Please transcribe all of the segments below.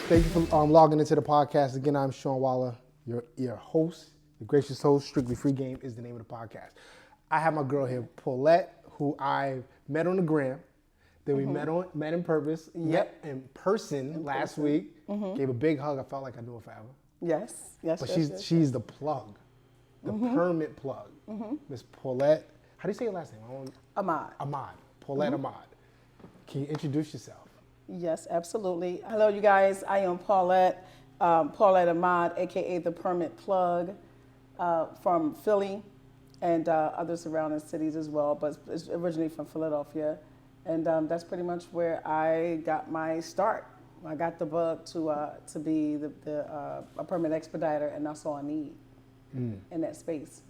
Thank you for logging into the podcast. Again, I'm Sean Waller, your host, your gracious host. Strictly Free Game is the name of the podcast. I have my girl here, Paulette, who I met on the gram. Then we met in purpose, met in person last week. Gave a big hug. I felt like I knew her forever. Yes. But she's the plug, the permit plug. Miss Paulette, how do you say your last name? Ahmad. Paulette Ahmad. Can you introduce yourself? Yes, absolutely. Hello, you guys. I am Paulette Ahmad, aka the Permit Plug, from Philly and other surrounding cities as well, but it's originally from Philadelphia. And that's pretty much where I got my start. I got the bug to be a permit expediter, and that's all I need in that space.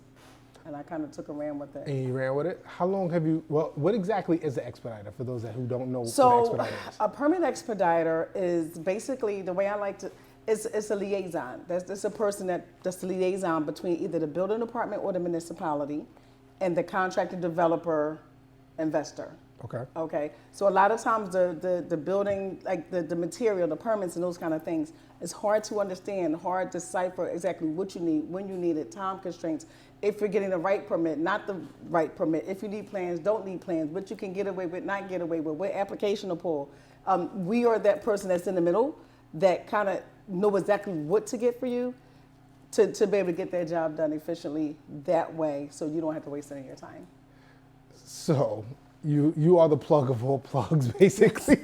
And I kind of took and ran with it. And you ran with it? How long have you, what exactly is an expediter for those who don't know what an expediter is? A permit expediter is basically, the way I like to, it's a liaison. That's a person that's the liaison between either the building department or the municipality and the contractor, developer, investor. Okay. So a lot of times the building, like the material, the permits and those kind of things, it's hard to understand, hard to decipher exactly what you need, when you need it, time constraints, if you're getting the right permit, not the right permit, if you need plans, don't need plans, what you can get away with, not get away with, what application to pull. We are that person that's in the middle that kind of know exactly what to get for you to be able to get that job done efficiently that way, so you don't have to waste any of your time. So you are the plug of all plugs, basically.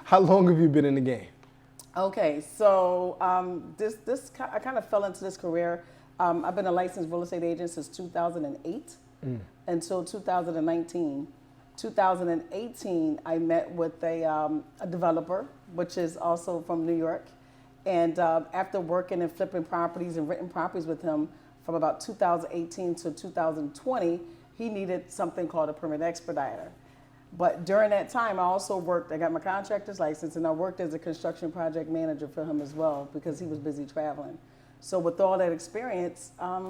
How long have you been in the game? Okay, so I kind of fell into this career. I've been a licensed real estate agent since 2008 until 2019. 2018, I met with a developer, which is also from New York. And after working and flipping properties and renting properties with him from about 2018 to 2020, he needed something called a permit expediter. But during that time, I got my contractor's license, and I worked as a construction project manager for him as well because he was busy traveling. So with all that experience, I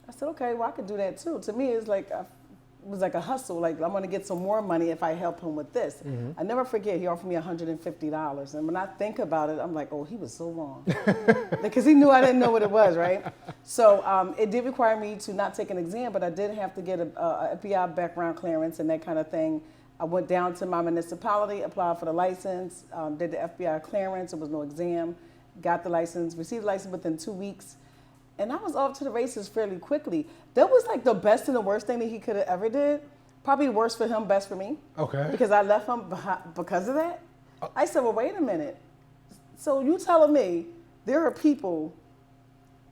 said, okay, well, I could do that too. To me, it was like a hustle. Like, I'm going to get some more money if I help him with this. I never forget, he offered me $150. And when I think about it, I'm like, oh, he was so wrong. Because he knew I didn't know what it was, right? So it did require me to not take an exam, but I did have to get a FBI background clearance and that kind of thing. I went down to my municipality, applied for the license, did the FBI clearance. It was no exam. Got the license, received the license within 2 weeks. And I was off to the races fairly quickly. That was like the best and the worst thing that he could have ever did. Probably worse for him, best for me. Okay. Because I left him because of that. I said, well, wait a minute. So you telling me there are people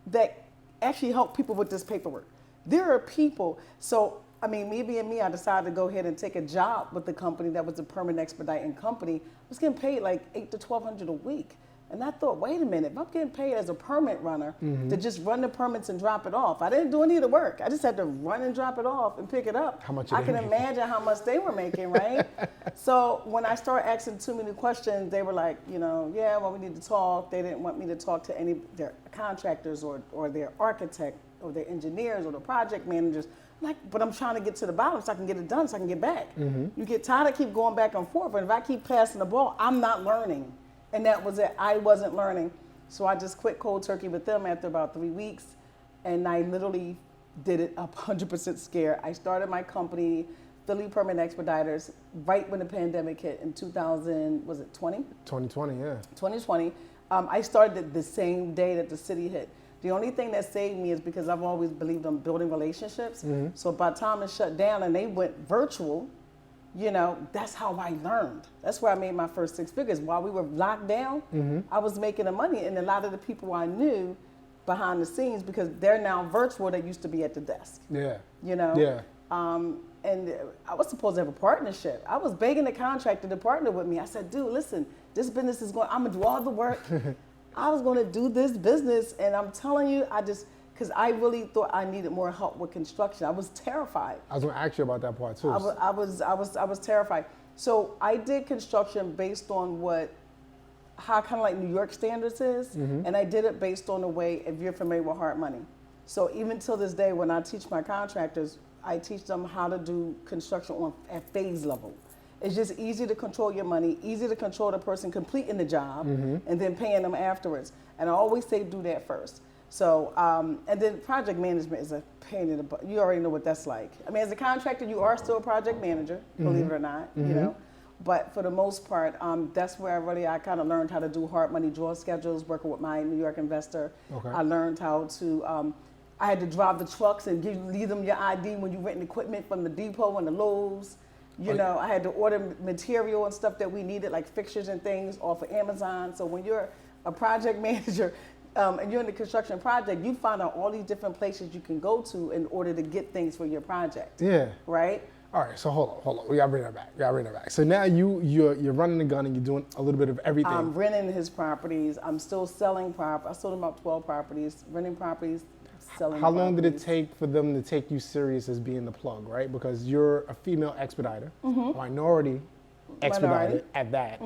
that actually help people with this paperwork. There are people. So, I mean, me being me, I decided to go ahead and take a job with the company that was a permit expediting company. I was getting paid like $800 to $1,200 a week. And I thought, wait a minute, if I'm getting paid as a permit runner to just run the permits and drop it off, I didn't do any of the work. I just had to run and drop it off and pick it up. How much I can imagine how much they were making, right? So when I started asking too many questions, they were like, yeah, well, we need to talk. They didn't want me to talk to any of their contractors or their architect or their engineers or the project managers. I'm like, but I'm trying to get to the bottom so I can get it done so I can get back. You get tired of keep going back and forth, and if I keep passing the ball, I'm not learning. And that was it. I wasn't learning. So I just quit cold turkey with them after about 3 weeks. And I literally did it 100% scared. I started my company, Philly Permit Expediters, right when the pandemic hit in 2020? 2020, yeah. 2020. I started it the same day that the city hit. The only thing that saved me is because I've always believed in building relationships. So by the time it shut down and they went virtual, that's how I learned. That's where I made my first 6 figures. While we were locked down, I was making the money. And a lot of the people I knew behind the scenes, because they're now virtual, they used to be at the desk. Yeah. Yeah. And I was supposed to have a partnership. I was begging the contractor to partner with me. I said, dude, listen, this business is I'm going to do all the work. I was going to do this business. And I'm telling you, because I really thought I needed more help with construction. I was terrified. I was going to ask you about that part too. I was terrified. So I did construction based on how kind of like New York standards is, and I did it based on the way, if you're familiar with hard money. So even till this day, when I teach my contractors, I teach them how to do construction at phase level. It's just easy to control your money, easy to control the person completing the job, and then paying them afterwards. And I always say do that first. So, and then project management is a pain in the butt. You already know what that's like. I mean, as a contractor, you are still a project manager, believe it or not, you know. But for the most part, that's where I kind of learned how to do hard money draw schedules, working with my New York investor. Okay. I learned how to, I had to drive the trucks and leave them your ID when you rent equipment from the depot and the Lowe's. You know, I had to order material and stuff that we needed, like fixtures and things, off of Amazon. So when you're a project manager and you're in the construction project, you find out all these different places you can go to in order to get things for your project. Yeah. Right? All right, so hold on. We gotta bring that back. So now you're running the gun and you're doing a little bit of everything. I'm renting his properties. I'm still selling property. I sold him about 12 properties, renting properties, selling How long did it properties. take for them to take you serious as being the plug, right? Because you're a female expediter, minority expediter at that.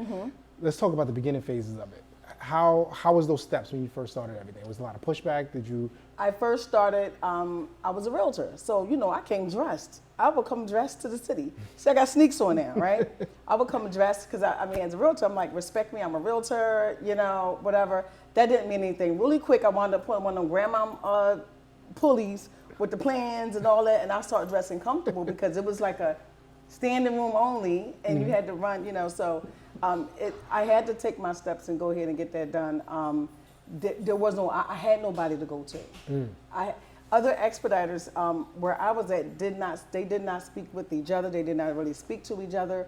Let's talk about the beginning phases of it. How was those steps when you first started everything? Was a lot of pushback? Did you? I first started, I was a realtor. So, you know, I came dressed. I would come dressed to the city. See, I got sneaks on now, right? I would come dressed because, I mean, as a realtor, I'm like, respect me, I'm a realtor, you know, whatever. That didn't mean anything. Really quick, I wound up putting one of them grandma pulleys with the plans and all that, and I started dressing comfortable because it was like a standing room only, and you had to run, you know, so I had to take my steps and go ahead and get that done. There was I had nobody to go to. Other expediters where I was at did not speak with each other. They did not really speak to each other.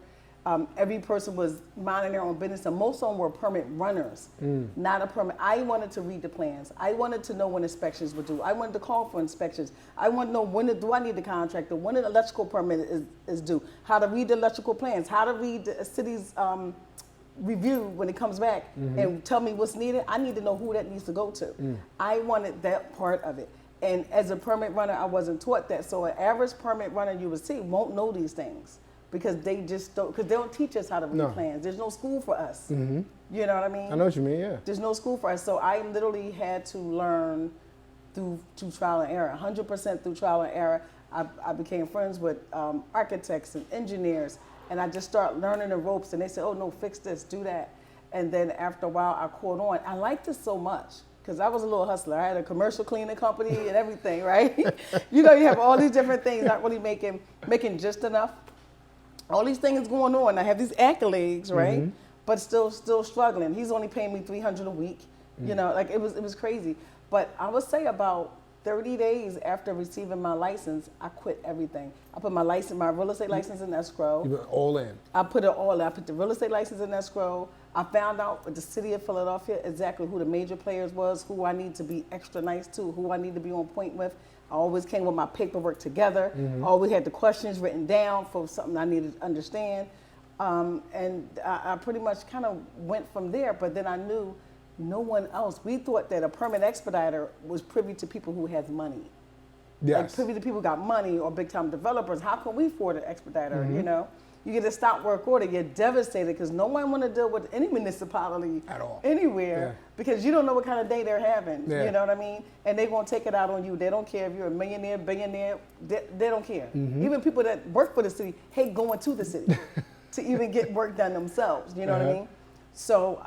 Every person was minding their own business, and most of them were permit runners, not a permit. I wanted to read the plans. I wanted to know when inspections were due. I wanted to call for inspections. I wanted to know do I need the contractor, when an electrical permit is due, how to read the electrical plans, how to read the city's review when it comes back and tell me what's needed. I need to know who that needs to go to. I wanted that part of it. And as a permit runner, I wasn't taught that. So an average permit runner you would see won't know these things because they just don't, because they don't teach us how to read plans. There's no school for us. You know what I mean? I know what you mean, yeah. There's no school for us. So I literally had to learn through trial and error, 100% through trial and error. I became friends with architects and engineers, and I just started learning the ropes, and they said, oh no, fix this, do that. And then after a while, I caught on. I liked it so much because I was a little hustler. I had a commercial cleaning company and everything, right? You know, you have all these different things, not really making just enough. All these things going on. I have these accolades, right? But still struggling. He's only paying me $300 a week. You know, like it was crazy. But I would say about 30 days after receiving my license, I quit everything. I put my real estate license in escrow. You went all in. I put it all in. I put the real estate license in escrow. I found out with the city of Philadelphia exactly who the major players was, who I need to be extra nice to, who I need to be on point with. I always came with my paperwork together. I always had the questions written down for something I needed to understand. And I pretty much kind of went from there, but then I knew no one else. We thought that a permit expediter was privy to people who has money. Yes. Like privy to people who got money or big time developers. How can we afford an expediter, you know? You get a stop work order, you're devastated because no one want to deal with any municipality At all. anywhere because you don't know what kind of day they're having. Yeah. You know what I mean? And they're going to take it out on you. They don't care if you're a millionaire, billionaire. They don't care. Even people that work for the city hate going to the city to even get work done themselves. You know what I mean? So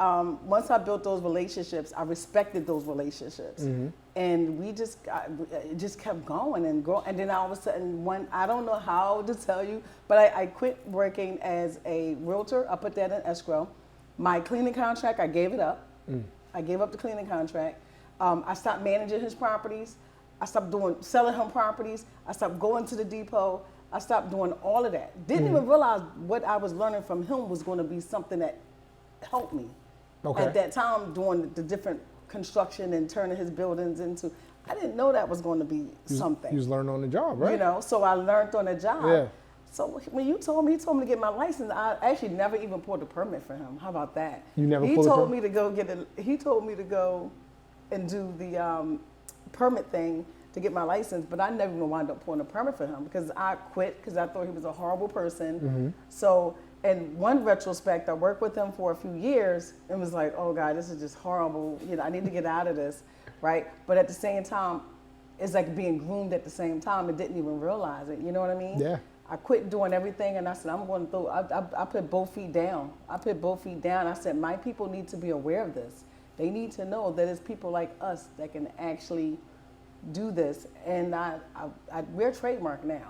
once I built those relationships, I respected those relationships. And we it just kept going and growing. And then all of a sudden, I don't know how to tell you, but I quit working as a realtor. I put that in escrow. My cleaning contract, I gave it up. I gave up the cleaning contract. I stopped managing his properties. I stopped selling him properties. I stopped going to the depot. I stopped doing all of that. Didn't even realize what I was learning from him was going to be something that helped me. At that time, doing the different construction and turning his buildings into, I didn't know that was going to be something. You was learning on the job, right? You know, so I learned on the job. Yeah. So when he told me to get my license, I actually never even pulled a permit for him. How about that? You never He pulled a told permit? me to go he told me to go and do the permit thing to get my license, but I never even wound up pulling a permit for him because I quit because I thought he was a horrible person. So in one retrospect, I worked with him for a few years and was like, oh God, this is just horrible. You know, I need to get out of this, right? But at the same time, it's like being groomed at the same time and didn't even realize it. You know what I mean? Yeah. I quit doing everything, and I said, I'm going to throw, I put both feet down. I put both feet down. I said, my people need to be aware of this. They need to know that it's people like us that can actually do this. And we're trademarked now.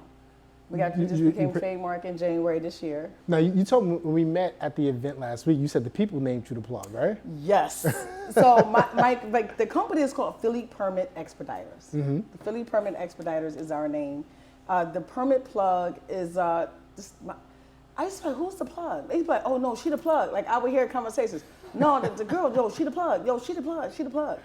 We just became trademark in January this year. Now, you told me when we met at the event last week, you said the people named you the plug, right? Yes. So like the company is called Philly Permit Expeditors. The Philly Permit Expeditors is our name. The Permit Plug is, I used to be like, who's the plug? They'd be like, oh no, she the plug. Like I would hear conversations. No, the girl, yo, she the plug. Yo, she the plug, she the plug.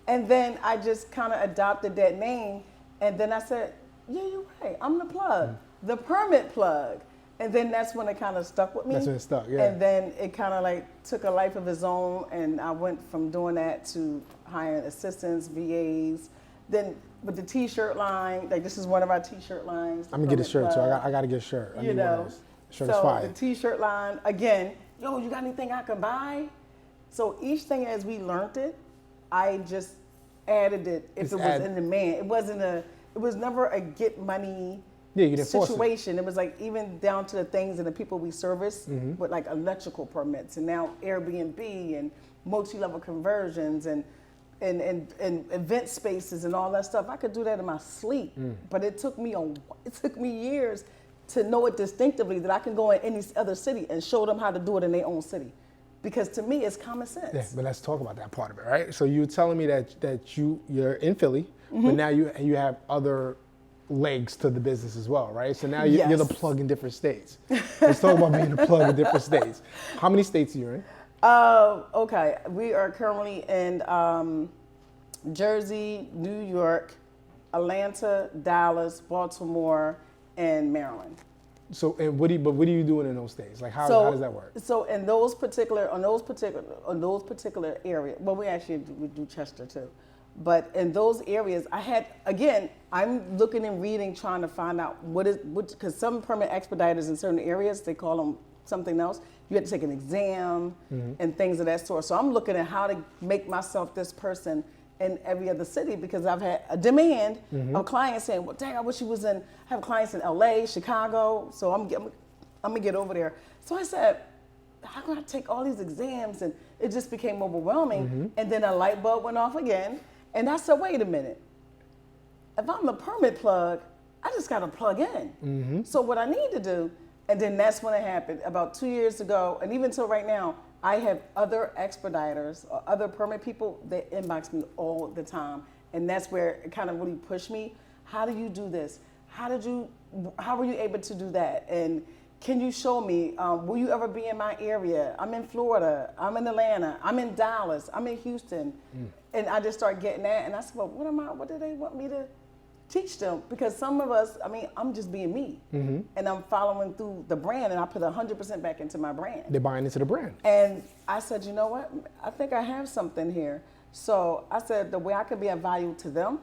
And then I just kind of adopted that name. And then I said, yeah, you're right, I'm the plug. The Permit Plug. And then that's when it kind of stuck with me. That's when it stuck, yeah. And then it kind of like took a life of its own, and I went from doing that to hiring assistants, VAs. Then with the T-shirt line, like this is one of our T-shirt lines. I'm gonna get a shirt, so I gotta get a shirt. You know, shirt is fire. The T-shirt line again. Yo, you got anything I can buy? So each thing as we learned it, I just added it if it was in demand. It was never a get money situation. It was like even down to the things and the people we service with like electrical permits, and now Airbnb and multi-level conversions and event spaces and all that stuff. I could do that in my sleep, but it took me years to know it distinctively that I can go in any other city and show them how to do it in their own city. Because to me, it's common sense. Yeah, but let's talk about that part of it, right? So you're telling me that you're in Philly, but now you have other legs to the business as well, right? So now you're the plug in different states. Let's talk about being a plug in different states. How many states are you in? Okay, we are currently in Jersey, New York, Atlanta, Dallas, Baltimore, and Maryland. So, and what are you doing in those states? Like, how does that work? So, in those particular areas, well, we do Chester too, but in those areas, I'm looking and reading, trying to find out because some permit expediters in certain areas, they call them something else. You have to take an exam and things of that sort. So I'm looking at how to make myself this person in every other city, because I've had a demand of clients saying, well, dang, I wish you was I have clients in LA, Chicago, so I'm gonna get over there. So I said, how can I take all these exams? And it just became overwhelming. And then a light bulb went off again. And I said, wait a minute. If I'm the permit plug, I just gotta plug in. So what I need to do, and then that's when it happened about 2 years ago, and even till right now, I have other expediters or other permit people that inbox me all the time. And that's where it kind of really pushed me. How do you do this? How were you able to do that? And can you show me, will you ever be in my area? I'm in Florida, I'm in Atlanta, I'm in Dallas, I'm in Houston. And I just started getting that, and I said, well, what do they want me to teach them? Because some of us, I'm just being me, and I'm following through the brand, and I put 100% back into my brand. They're buying into the brand. And I said, you know what? I think I have something here. So I said, the way I could be of value to them,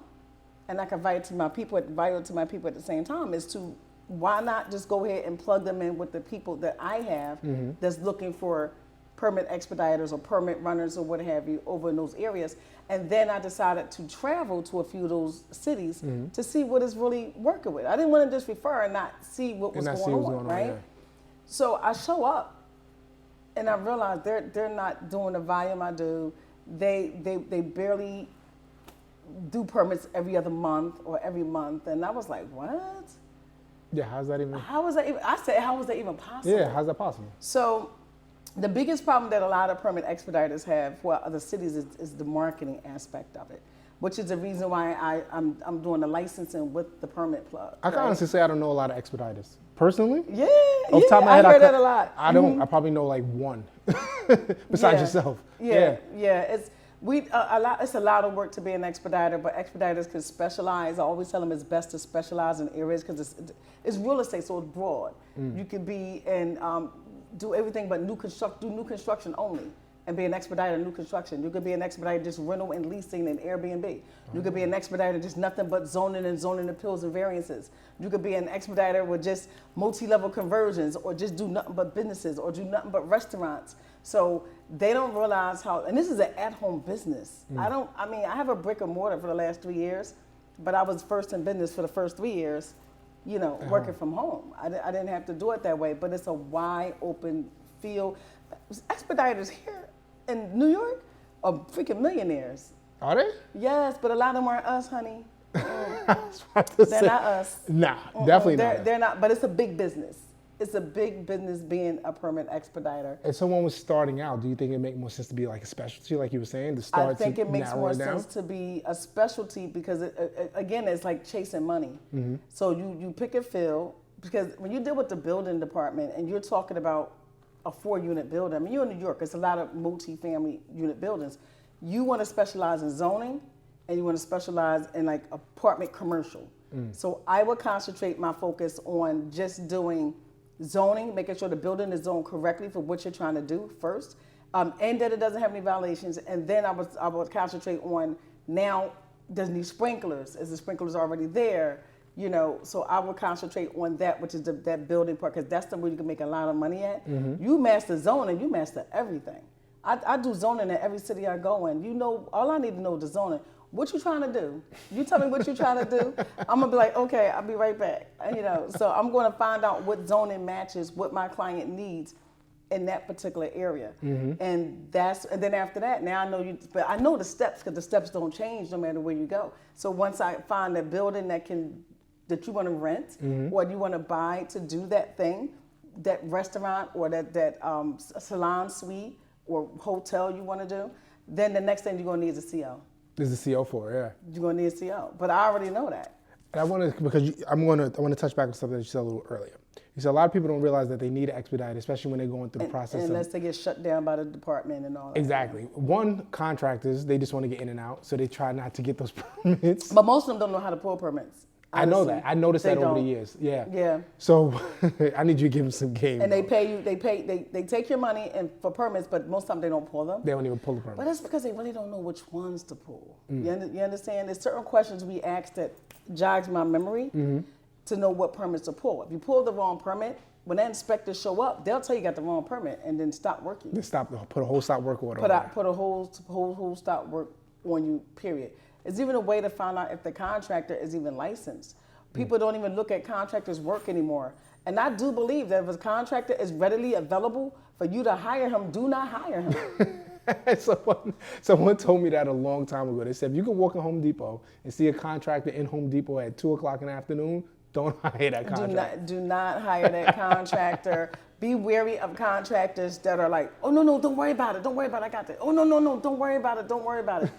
and I could value to my people at the same time, is to, why not just go ahead and plug them in with the people that I have that's looking for permit expediters or permit runners or what have you over in those areas. And then I decided to travel to a few of those cities to see what is really working with. I didn't want to just refer and not see what was going on, right? Yeah. So I show up and I realized they're not doing the volume I do. They barely do permits every other month or every month. And I was like, what? Yeah, how's that even? I said, how was that even possible? Yeah, how's that possible? So the biggest problem that a lot of permit expeditors have for other cities is the marketing aspect of it, which is the reason why I'm doing the licensing with the Permit Plug. I can honestly say I don't know a lot of expeditors. Personally? Yeah, off the top of my head, I hear that a lot. I don't. I probably know like one besides yourself. Yeah. It's a lot of work to be an expediter, but expeditors can specialize. I always tell them it's best to specialize in areas because it's real estate, so it's broad. You could be in do everything but new construction only, and be an expediter in new construction. You could be an expediter just rental and leasing and Airbnb. You could be an expediter just nothing but zoning appeals and variances. You could be an expediter with just multi-level conversions, or just do nothing but businesses, or do nothing but restaurants. So they don't realize how, and this is an at-home business. I have a brick and mortar for the last 3 years, but I was first in business for the first 3 years. working from home. I didn't have to do it that way, but it's a wide open field. Expediters here in New York are freaking millionaires. Are they? Yes, but a lot of them aren't us, honey. I was about to They're say. not us. Nah, definitely not. They're not, but it's a big business. It's a big business being a permit expediter. If someone was starting out, do you think it make more sense to be like a specialty, like you were saying, to start I think to it makes narrow more it down? sense to be a specialty because, again, it's like chasing money. Mm-hmm. So you pick a field, because when you deal with the building department and you're talking about a 4-unit building, I mean, you're in New York, it's a lot of multi-family unit buildings. You want to specialize in zoning and you want to specialize in like apartment commercial. So I would concentrate my focus on just doing zoning, making sure the building is zoned correctly for what you're trying to do first, and that it doesn't have any violations. And then I would concentrate on, now, does it need sprinklers? Is the sprinklers already there? So I would concentrate on that, which is that building part, because that's the where you can make a lot of money at. You master zoning, you master everything. I do zoning in every city I go in. All I need to know is the zoning. What you trying to do? You tell me what you trying to do. I'm gonna be like, okay, I'll be right back. So I'm gonna find out what zoning matches what my client needs in that particular area. And then after that, now I know but I know the steps, because the steps don't change no matter where you go. So once I find a building that you want to rent or you want to buy to do that thing, that restaurant or that salon suite or hotel you want to do, then the next thing you're gonna need is a CO. There's a CO for it, yeah. You're gonna need a CO, but I already know that. And I want to touch back on something that you said a little earlier. You said a lot of people don't realize that they need an expedite, especially when they're going through the process. Unless they get shut down by the department and all that. Exactly. One, contractors, they just want to get in and out, so they try not to get those permits. But most of them don't know how to pull permits. I know that. I noticed that over the don't. years. Yeah. Yeah. So I need you to give them some game. And they pay you. They take your money and for permits, but most of the time they don't pull them. They don't even pull the permit. But that's because they really don't know which ones to pull. You understand? There's certain questions we ask that jogs my memory to know what permits to pull. If you pull the wrong permit, when that inspectors show up, they'll tell you got the wrong permit and then stop working. They put a whole stop work order on Put a whole stop work on you, period. It's even a way to find out if the contractor is even licensed. People don't even look at contractors' work anymore. And I do believe that if a contractor is readily available for you to hire him, do not hire him. Someone told me that a long time ago. They said, if you can walk in Home Depot and see a contractor in Home Depot at 2 o'clock in the afternoon, don't hire that contractor. Do not hire that contractor. Be wary of contractors that are like, oh, no, don't worry about it. Don't worry about it. I got that. Oh, no, don't worry about it. Don't worry about it.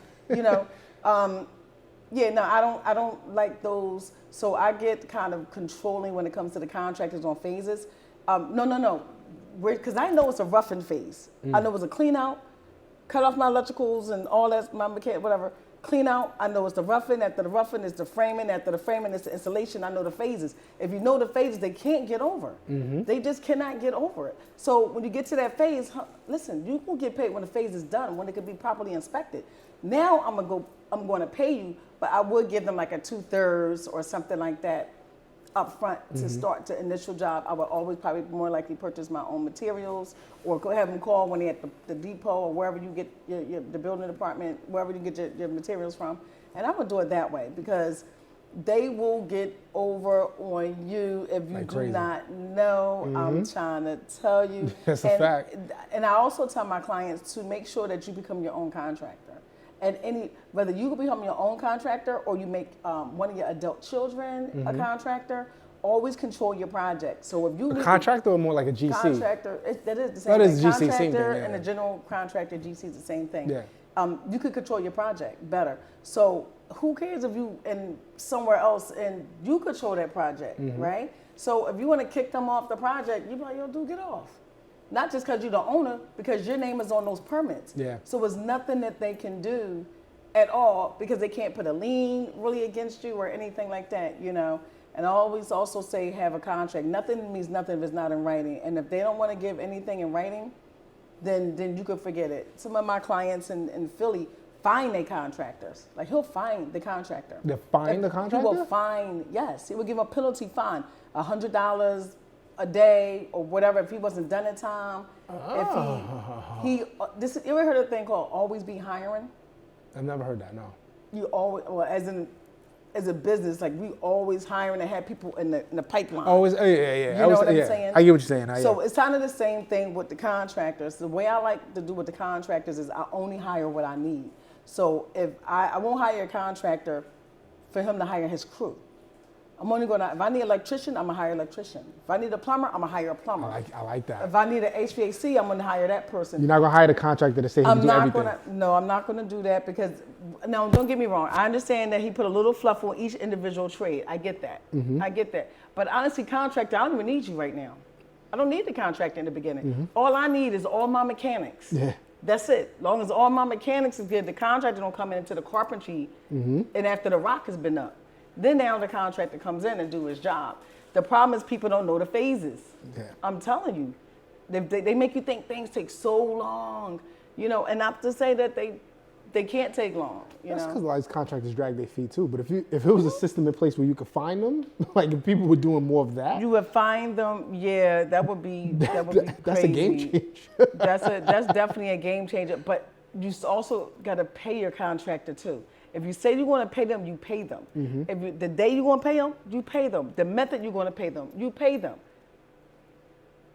I don't like those. So I get kind of controlling when it comes to the contractors on phases. No. Because I know it's a roughing phase. I know it's a clean out, cut off my electricals and all that, my mechanic, whatever. Clean out, I know it's the roughing. After the roughing is the framing. After the framing is the installation. I know the phases. If you know the phases, they can't get over. They just cannot get over it. So when you get to that phase, listen, you will get paid when the phase is done, when it can be properly inspected. Now I'm going to pay you, but I would give them like a 2/3 or something like that up front to start the initial job. I would always probably more likely purchase my own materials or go have them call when they're at the depot or wherever you get the building department, wherever you get your materials from. And I would do it that way because they will get over on you if you do not know. I'm trying to tell you. That's a fact. And I also tell my clients to make sure that you become your own contractor. And whether you become your own contractor or you make one of your adult children a contractor, always control your project. So if you a contractor or more like a GC? Contractor, that is the same that thing. Is GC, contractor same thing, yeah. And a general contractor, GC is the same thing. Yeah. You could control your project better. So who cares if you in somewhere else and you control that project, right? So if you want to kick them off the project, you're like, yo, dude, get off. Not just because you're the owner, because your name is on those permits. Yeah. So it's nothing that they can do at all because they can't put a lien really against you or anything like that, And I always also say have a contract. Nothing means nothing if it's not in writing. And if they don't want to give anything in writing, then you can forget it. Some of my clients in Philly fine their contractors. Like he'll fine the contractor. They fine the contractor? He will fine, yes. He will give a penalty fine, $100 a day or whatever if he wasn't done in time. If you ever heard of a thing called always be hiring? I've never heard that, no. You always, well, as in as a business, like we always hiring and have people in the pipeline. Always, yeah. You know what I'm saying? I get what you're saying. So it's kind of the same thing with the contractors. The way I like to do with the contractors is I only hire what I need. So if I won't hire a contractor for him to hire his crew. I'm only gonna, if I need an electrician, I'm gonna hire an electrician. If I need a plumber, I'm gonna hire a plumber. I like that. If I need an HVAC, I'm gonna hire that person. You're not gonna hire the contractor to say he can do everything. I'm not gonna do that because, no, don't get me wrong. I understand that he put a little fluff on each individual trade. I get that. I get that. But honestly, contractor, I don't even need you right now. I don't need the contractor in the beginning. All I need is all my mechanics. Yeah. That's it. As long as all my mechanics is good, the contractor don't come into the carpentry and after the rock has been up. Then now the contractor comes in and do his job. The problem is people don't know the phases. Yeah. I'm telling you. They make you think things take so long, you know, and not to say that they can't take long, you That's know. because a lot of these contractors drag their feet too. But if it was a system in place where you could find them, like if people were doing more of that. You would find them, yeah, that would be crazy. That's a game changer. That's definitely a game changer. But you also got to pay your contractor too. If you say you're going to pay them, you pay them. If the day you're going to pay them, you pay them. The method you're going to pay them, you pay them.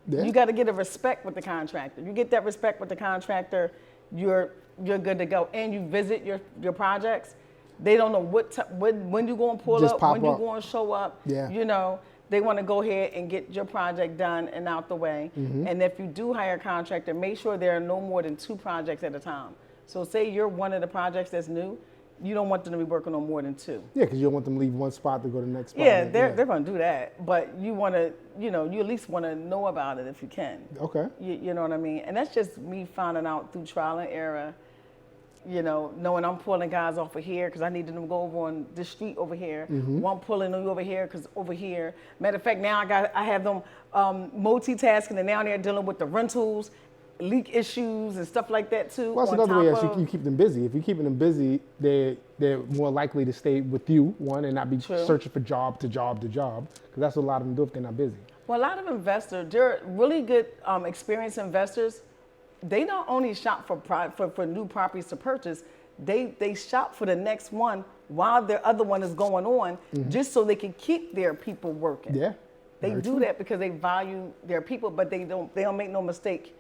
Yeah. You got to get a respect with the contractor. You get that respect with the contractor, you're good to go. And you visit your projects. They don't know when you're going to pull Just up, pop when you're up. going to show up. Yeah. You know, they want to go ahead and get your project done and out the way. And if you do hire a contractor, make sure there are no more than 2 projects at a time. So say you're one of the projects that's new, you don't want them to be working on more than 2. Yeah, because you don't want them to leave one spot to go to the next spot. Yeah, they're going to do that. But you want to, you know, you at least want to know about it if you can. Okay. You know what I mean? And that's just me finding out through trial and error, you know, knowing I'm pulling guys off of here because I needed them to go over on this street over here. One pulling you over here because over here. Matter of fact, now I have them multitasking and now they're dealing with the rentals, leak issues and stuff like that too. Well, that's another way that you keep them busy. If you're keeping them busy, they're more likely to stay with you, one, and not be searching for job to job to job, because that's what a lot of them do if they're not busy. Well, a lot of investors, they're really good experienced investors. They not only shop for new properties to purchase, they shop for the next one while their other one is going on, just so they can keep their people working. Yeah. They do that because they value their people, but they don't make no mistake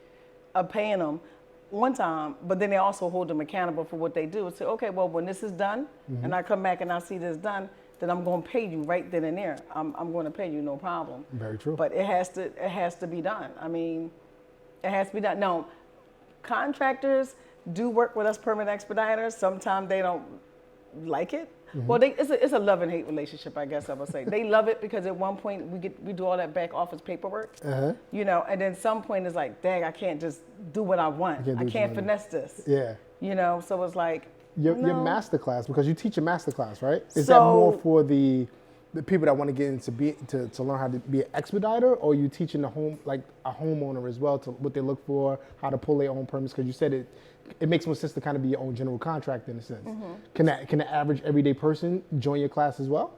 of paying them one time, but then they also hold them accountable for what they do. Say, okay, well, when this is done, and I come back and I see this done, then I'm going to pay you right then and there. I'm going to pay you, no problem. Very true. But it has to be done. I mean, it has to be done. Now, contractors do work with us permit expediters. Sometimes they don't like it. Well, it's a love and hate relationship, I guess I would say. They love it because at one point we do all that back office paperwork, you know, and then some point it's like, dang, I can't just do what I want. I can't finesse this. Yeah. You know, so it's like, Your master class, because you teach a master class, right? Is that more for the people that want to get into to learn how to be an expediter, or are you teaching a homeowner as well to what they look for, how to pull their own permits? Because you said it makes more sense to kind of be your own general contractor in a sense. Can the average everyday person join your class as well?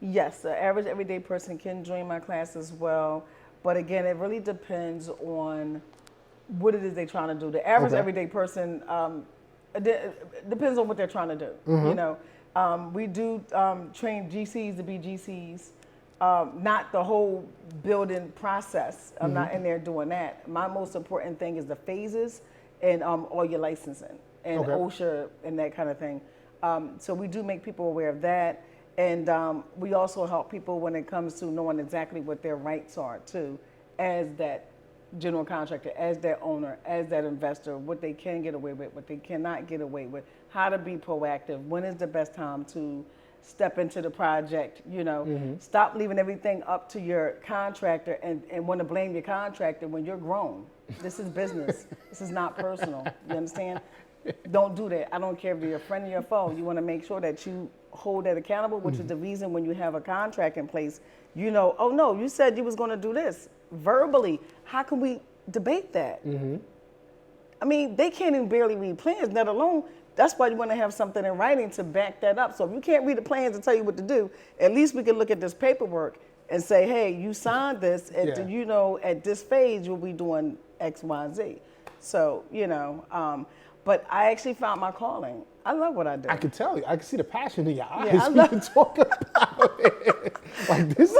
Yes, the average everyday person can join my class as well. But again, it really depends on what it is they're trying to do. The average everyday person, it depends on what they're trying to do. You know, we do train GCs to be GCs, not the whole building process. I'm not in there doing that. My most important thing is the phases and all your licensing and OSHA and that kind of thing. So we do make people aware of that. And we also help people when it comes to knowing exactly what their rights are too, as that general contractor, as that owner, as that investor, what they can get away with, what they cannot get away with, how to be proactive, when is the best time to step into the project, you know, stop leaving everything up to your contractor and want to blame your contractor when you're grown. This is business. This is not personal. You understand? Don't do that. I don't care if you're a friend or your foe. You want to make sure that you hold that accountable, which is the reason when you have a contract in place, you know, oh no, you said you was going to do this verbally. How can we debate that? I mean, they can't even barely read plans, let alone, that's why you want to have something in writing to back that up. So if you can't read the plans and tell you what to do, at least we can look at this paperwork and say, hey, you signed this, and you know, at this phase, you'll be doing X, Y, Z. So, you know, but I actually found my calling. I love what I do. I can tell you. I can see the passion in your eyes Yeah, I when love- you talk about it. Like this,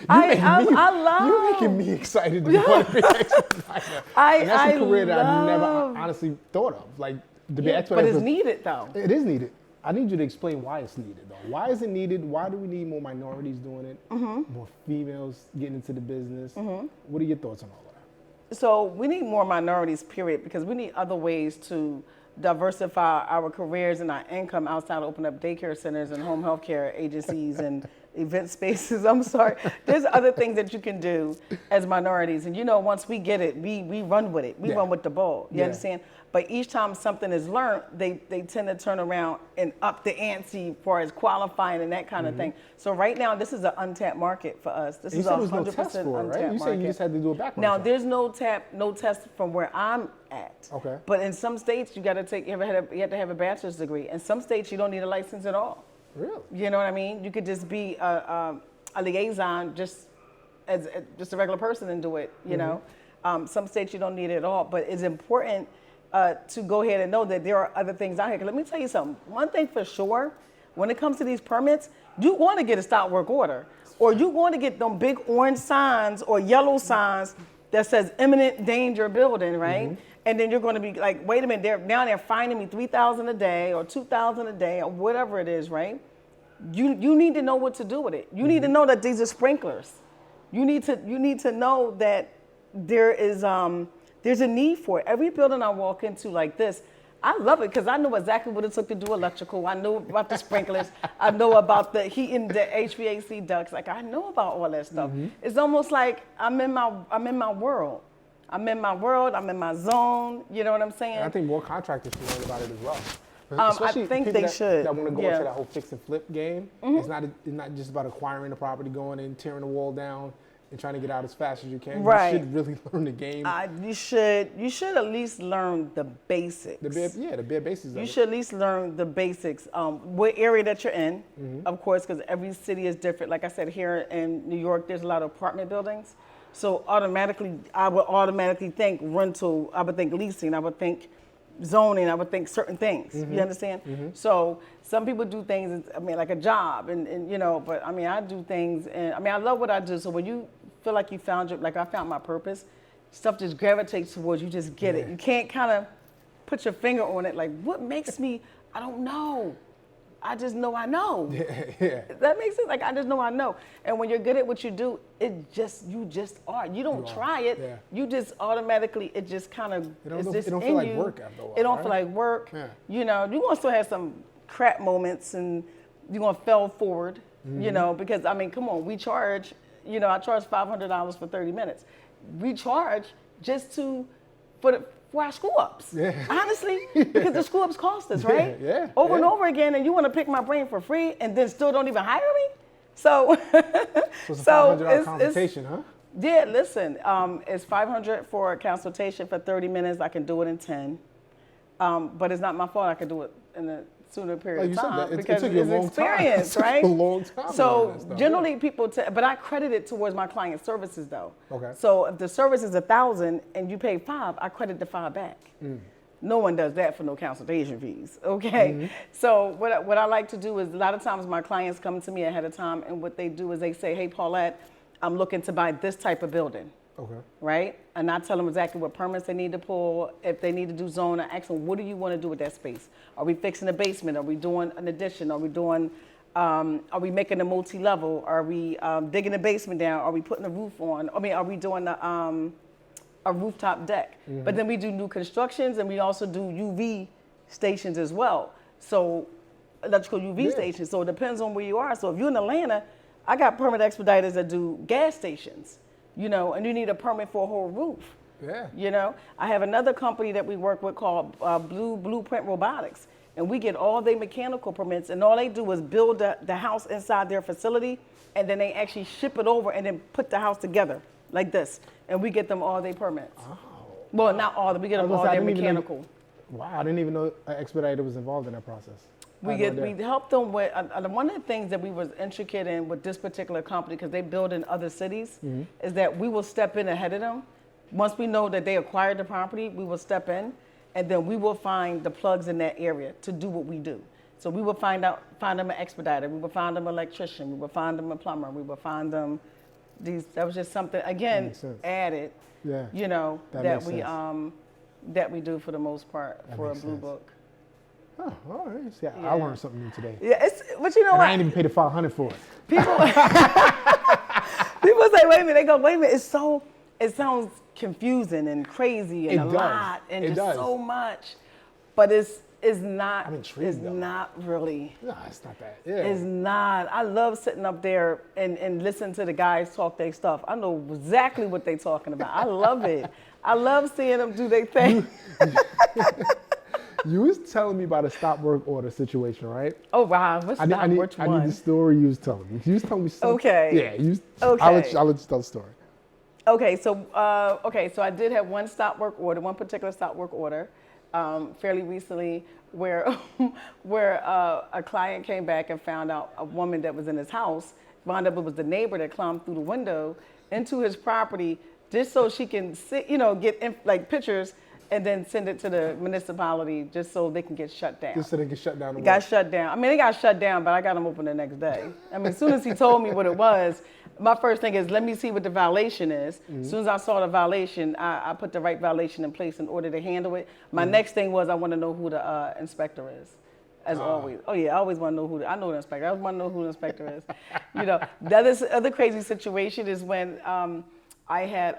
you're making me excited to be one of the expediter. And that's a career that I never honestly thought of. Like to be expediter. But it's needed though. It is needed. I need you to explain why it's needed though. Why is it needed? Why do we need more minorities doing it? More females getting into the business? What are your thoughts on all that? So we need more minorities, period, because we need other ways to diversify our careers and our income outside of open up daycare centers and home health care agencies and event spaces. I'm sorry. There's other things that you can do as minorities. And once we get it, we run with it. We run with the ball. You understand? But each time something is learned, they tend to turn around and up the ante for as qualifying and that kind of thing. So right now, this is an untapped market for us. This is a 100% no test for it, right? You said you just had to do a background Now, check. there's no test from where I'm at. Okay. But in some states, you got to you have to have a bachelor's degree. In some states, you don't need a license at all. Really? You know what I mean? You could just be a liaison, just as just a regular person and do it. You know, some states you don't need it at all. But it's important to go ahead and know that there are other things out here. 'Cause let me tell you something. One thing for sure, when it comes to these permits, you want to get a stop work order, or you want to get them big orange signs or yellow signs that says imminent danger building, right? And then you're going to be like, wait a minute, they're finding me $3,000 a day or $2,000 a day or whatever it is, right? You need to know what to do with it. You need to know that these are sprinklers. You need to know that there's a need for it. Every building I walk into like this, I love it because I know exactly what it took to do electrical. I know about the sprinklers. I know about the heating, the HVAC ducts. Like I know about all that stuff. It's almost like I'm in my world. I'm in my world. I'm in my zone. You know what I'm saying? And I think more contractors should learn about it as well. I think they should. That want to go into that whole fix and flip game. It's not just about acquiring the property, going in, tearing the wall down, and trying to get out as fast as you can. Right. You should really learn the game. You should at least learn the basics. The bare basics. You should at least learn the basics. What area that you're in, of course, because every city is different. Like I said, here in New York, there's a lot of apartment buildings. So I would automatically think rental. I would think leasing. I would think zoning. I would think certain things. You understand? So some people do things, like a job, and but I do things, and I love what I do. So when you feel like you found I found my purpose, stuff just gravitates towards you. Just get it. You can't kind of put your finger on it. Like, what makes me? I don't know. I just know I know. That makes sense. Like I just know I know. And when you're good at what you do, you just are. You don't try it. Yeah. You just automatically. It just kind of. It don't feel like work after a while. It don't feel like work. Yeah. You're gonna still have some crap moments, and you're gonna fail forward. Because come on, we charge. I charge $500 for 30 minutes. We charge just for our screw ups. Yeah. Honestly, because the screw ups cost us, right? Over and over again, and you want to pick my brain for free, and then still don't even hire me. So, it's a $500 consultation, huh? Yeah, listen, it's $500 for a consultation for 30 minutes. I can do it in 10, but it's not my fault. I can do it in a sooner period of time because it's experience, right? It took a long time. So generally people, but I credit it towards my client services though. Okay. So if the service is $1,000 and you pay $5, I credit the $5 back. No one does that for no consultation fees, okay? So what I like to do is a lot of times my clients come to me ahead of time, and what they do is they say, hey, Paulette, I'm looking to buy this type of building. Okay. Right? And I tell them exactly what permits they need to pull. If they need to do zone, I ask them, what do you want to do with that space? Are we fixing the basement? Are we doing an addition? Are we doing, are we making a multi-level? Are we digging the basement down? Are we putting the roof on? Are we doing a rooftop deck? But then we do new constructions, and we also do UV stations as well. So electrical UV stations. So it depends on where you are. So if you're in Atlanta, I got permit expediters that do gas stations. And you need a permit for a whole roof. Yeah. I have another company that we work with called Blueprint Robotics, and we get all their mechanical permits, and all they do is build the house inside their facility, and then they actually ship it over and then put the house together like this, and we get them all their permits. Oh. Well, not all, we get them all their mechanical. Wow, I didn't even know an expediter was involved in that process. We help them with, one of the things that we was intricate in with this particular company, because they build in other cities, is that we will step in ahead of them. Once we know that they acquired the property, we will step in, and then we will find the plugs in that area to do what we do. So we will find them an expediter, we will find them an electrician, we will find them a plumber, we will find them these. That was just something again added. Yeah. You know that we do for the most part for a blue sense. book. Oh, all right. See, I learned something new today. Yeah, but you know And what? I ain't even paid the $500 for it. People say, wait a minute. They go, wait a minute. It sounds confusing and crazy and lot and just so much, but it's not. I'm intrigued. It's not really. No, it's not that. Yeah. It's not. I love sitting up there and listening to the guys talk their stuff. I know exactly what they're talking about. I love it. I love seeing them do their thing. You was telling me about a stop work order situation, right? Oh wow, which one? I need the story you was telling me. You was telling me something. Okay. Yeah. Okay. I'll let you tell the story. Okay, so I did have one particular stop work order, fairly recently, where a client came back and found out a woman that was in his house, wound up it was the neighbor that climbed through the window into his property just so she can get pictures and then send it to the municipality just so they can get shut down. Just so they can shut down the work. Got shut down. I mean, they got shut down, but I got them open the next day. I mean, as soon as he told me what it was, my first thing is, let me see what the violation is. As soon as I saw the violation, I put the right violation in place in order to handle it. My next thing was I want to know who the inspector is, as always. Oh yeah, I always want to know I know the inspector. I always want to know who the inspector is. You know, the other crazy situation is when I had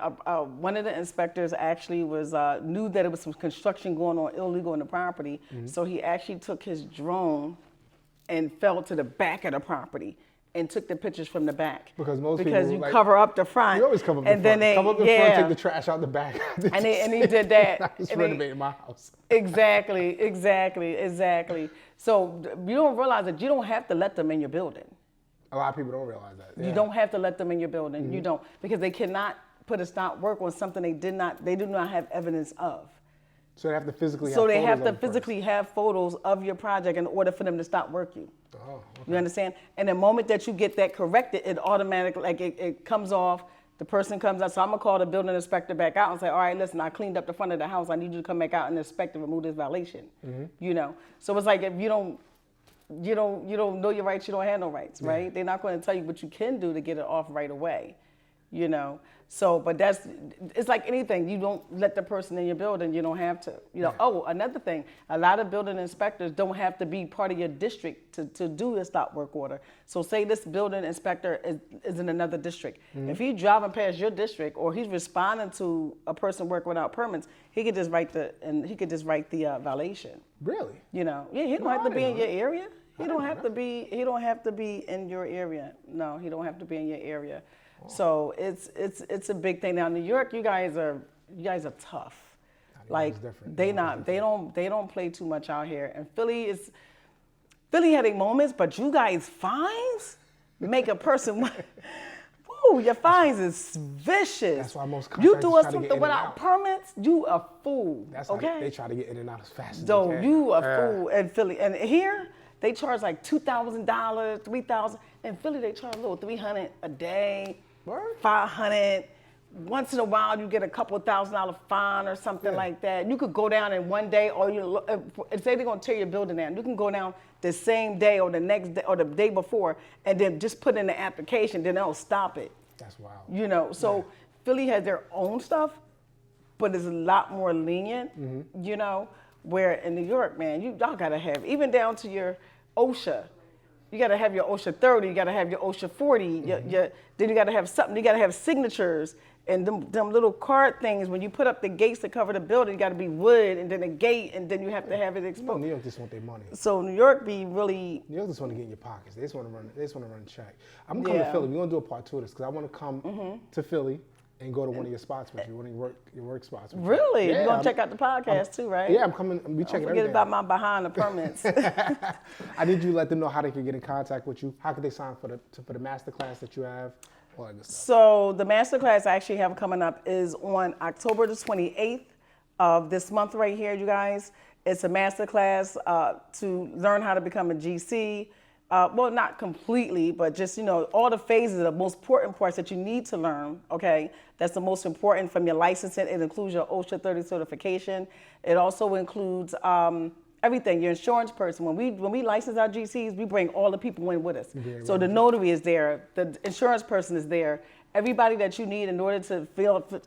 one of the inspectors actually knew that there was some construction going on illegal in the property, so he actually took his drone and fell to the back of the property and took the pictures from the back. Because you cover up the front. You always cover up the front. Cover up the front, take the trash out the back. and he did that. I was renovating my house. Exactly. So you don't realize that you don't have to let them in your building. A lot of people don't realize that. Yeah. You don't have to let them in your building. You don't, because they cannot put a stop work on something they do not have evidence of. So they have to physically have photos of your project in order for them to stop work you. Oh, okay. You understand? And the moment that you get that corrected, it automatically, it comes off, the person comes out. So I'm gonna call the building inspector back out and say, all right, listen, I cleaned up the front of the house. I need you to come back out and inspect and remove this violation. You know? So it's like, if you don't know your rights, you don't have no rights, right? They're not going to tell you what you can do to get it off right away, you know? So, but it's like anything. You don't let the person in your building, you don't have to. You know. Oh, another thing, a lot of building inspectors don't have to be part of your district to do a stop work order. So say this building inspector is in another district. If he's driving past your district or he's responding to a person working without permits, he could just write the violation. Really? You know, yeah, he don't have to be in your area. He don't have to be in your area. No, he don't have to be in your area. So it's a big thing. Now New York, you guys are tough. Like they don't play too much out here. And Philly had their moments, but you guys fines make a person. Woo, your fines is vicious. That's why most you do contractors something without permits, you a fool. That's okay. How they try to get in and out as fast as So they can. you a fool in Philly, and here they charge like $2,000, $3,000. In Philly they charge a little $300 a day. $500. Once in a while, you get a couple $1,000 fine or something like that. You could go down in one day, or say they're gonna tear your building down. You can go down the same day or the next day or the day before, and then just put in the application. Then they'll stop it. That's wild. You know, so Philly has their own stuff, but it's a lot more lenient. You know, where in New York, man, y'all gotta have even down to your OSHA. You got to have your OSHA 30, you got to have your OSHA 40, then you got to have something, you got to have signatures, and them little card things, when you put up the gates to cover the building, you got to be wood, and then a gate, and then you have to have it exposed. New York just want their money. So New York just want to get in your pockets. They just want to run a check. I'm coming to Philly. We're going to do a part 2 of this, because I want to come to Philly and go to one of your spots with you, one of your work spots with you. Really? You're going to check out the podcast too, right? Yeah, I'm coming. We checking everything. Forget about my behind the permits. I need you to let them know how they can get in contact with you. How can they sign for the masterclass that you have? All that good stuff. So the masterclass I actually have coming up is on October the 28th of this month right here, you guys. It's a masterclass to learn how to become a GC, well, not completely, but just, all the phases, the most important parts that you need to learn, okay? That's the most important from your licensing. It includes your OSHA 30 certification. It also includes everything, your insurance person. When we license our GCs, we bring all the people in with us. Yeah, so the notary is there, the insurance person is there. Everybody that you need in order to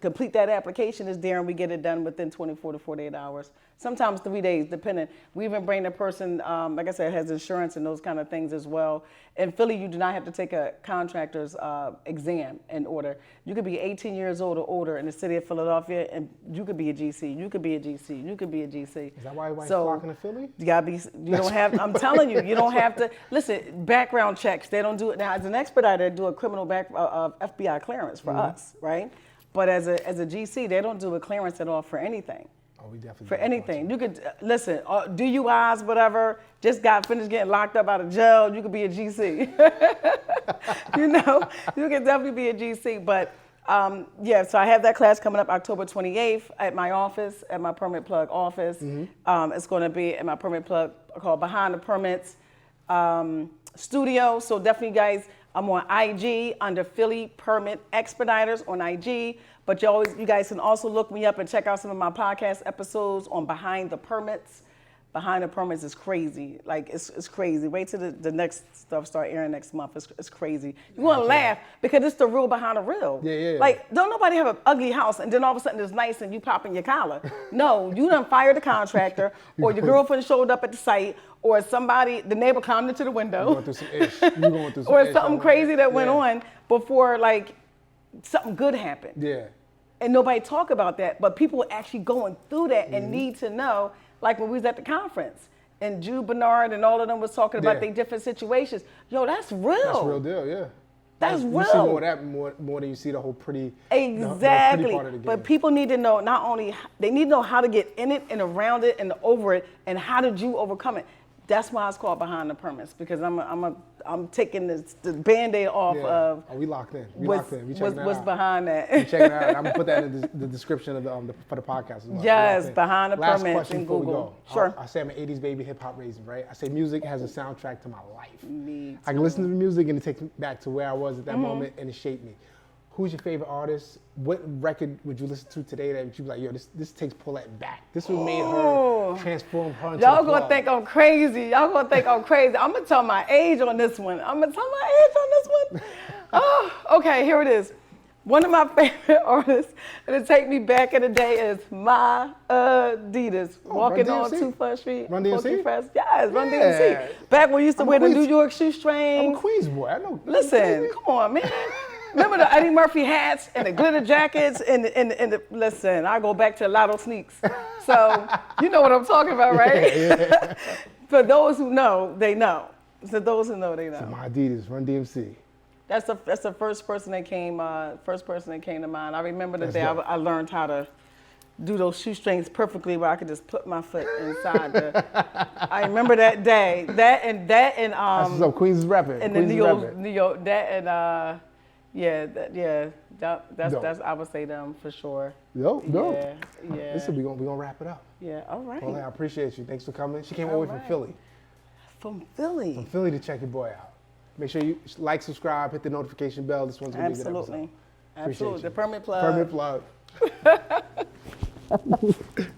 complete that application is there, and we get it done within 24 to 48 hours. Sometimes 3 days, depending. We even bring the person, like I said, has insurance and those kind of things as well. In Philly, you do not have to take a contractor's exam in order. You could be 18 years old or older in the city of Philadelphia, and you could be a GC. You could be a GC. You could be a GC. Is that why everybody's flocking to Philly? You gotta be. You don't have. I'm telling you, you don't have to. Listen, background checks. They don't do it now. As an expediter, they do a criminal FBI clearance for us, right? But as a GC, they don't do a clearance at all for anything. Oh, we definitely for anything. You could listen, DUIs, whatever. Just got finished getting locked up out of jail. You could be a GC. You can definitely be a GC. But yeah, so I have that class coming up October 28th at my office, at my Permit Plug office. Mm-hmm. It's going to be at my Permit Plug called Behind the Permits studio. So definitely, guys. I'm on IG under Philly Permit Expediters on IG, but you guys can also look me up and check out some of my podcast episodes on Behind the Permits. Behind the Permits is crazy. Like, it's crazy. Wait till the next stuff start airing next month. It's crazy. You're going to laugh because it's the real behind the real. Yeah. Like, don't nobody have an ugly house and then all of a sudden it's nice and you popping your collar. No, you done fired the contractor or your girlfriend showed up at the site or the neighbor climbed into the window. You're going through some ish. You're going through some or ish. Something crazy that went on before, like, something good happened. Yeah. And nobody talk about that, but people are actually going through that and need to know. Like when we was at the conference and Jude Bernard and all of them was talking about their different situations. Yo, that's real. That's a real deal, yeah. That's real. You see more of that more than you see the whole pretty, exactly. the pretty part of the game. But people need to know they need to know how to get in it and around it and over it and how did you overcome it. That's why it's called Behind the Permits, because I'm taking the Band-Aid off of. Oh, we locked in. What's behind that? We checking that out. I'm gonna put that in the description of for the podcast as well. Yes, Behind the Last Permits question in before Google. We go. Sure. I say I'm an 80s baby, hip hop raisin, right? I say music has a soundtrack to my life. Me too. I can listen to the music and it takes me back to where I was at that moment and it shaped me. Who's your favorite artist? What record would you listen to today that you'd be like, yo, this takes Paulette back? This would made her transform her into Y'all gonna think I'm crazy. I'm gonna tell my age on this one. Oh, okay, here it is. One of my favorite artists, and it take me back in the day, is my Adidas. Walking on 2 Street. Run DMC? Yes, Run DMC. Back when we used to wear the New York shoestrings. I'm a Queens boy, I know. Listen, come on, man. Remember the Eddie Murphy hats and the glitter jackets and listen, I go back to Lotto Sneaks. So you know what I'm talking about, right? Yeah. For those who know, they know. For those who know, they know. So my Adidas, Run DMC. That's the first person that came to mind. I remember the day I learned how to do those shoestrings perfectly where I could just put my foot inside I remember that day. That and That's what's up. Queens is rapping. And Queens the New York that and that's I would say them for sure. Yo. Yeah. Listen, we gonna wrap it up. Yeah, all right. Well, I appreciate you. Thanks for coming. She came all the way from Philly. From Philly. From Philly to check your boy out. Make sure you like, subscribe, hit the notification bell. This one's gonna be a good episode. Absolutely. The Permit Plug. Permit Plug.